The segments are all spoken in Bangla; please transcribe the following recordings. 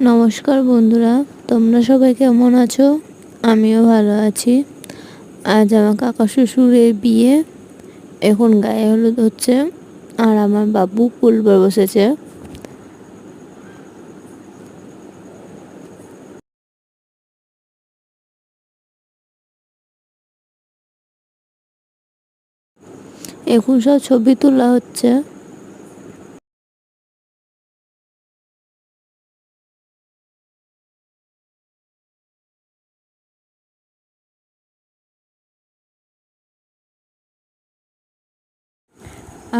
নমস্কার বন্ধুরা, তোমরা সবাই কেমন আছো? আমিও ভালো আছি। আজ আমার কাকা শ্বশুরের বিয়ে, এখন গায়ে হলুদ হচ্ছে আর আমার বাবু কুলবে বসেছে। এখন সব ছবি তোলা হচ্ছে।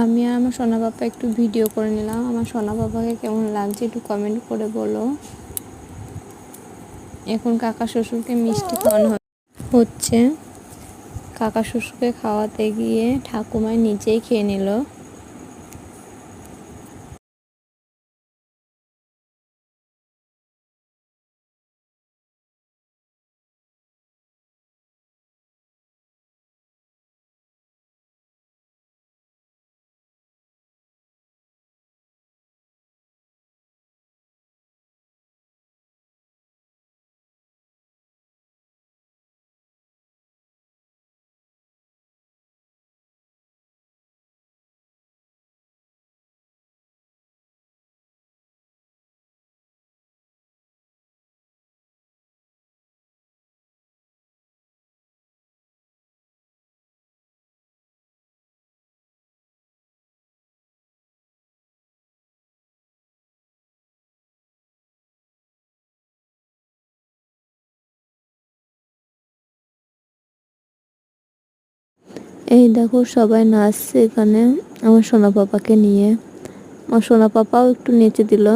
আমি আর আমার সোনা পাপা একটু ভিডিও করে নিলাম। আমার সোনা পাপাকে কেমন লাগছে একটু কমেন্ট করে বলো। এখন কাকা শ্বশুরকে মিষ্টি খাওয়ানো হচ্ছে। কাকা শ্বশুরকে খাওয়াতে গিয়ে ঠাকুমায় নিজেই খেয়ে নিল। এই দেখো সবাই নাচছে এখানে আমার সোনা পাপাকে নিয়ে। আমার সোনা পাপাও একটু নেচে দিল।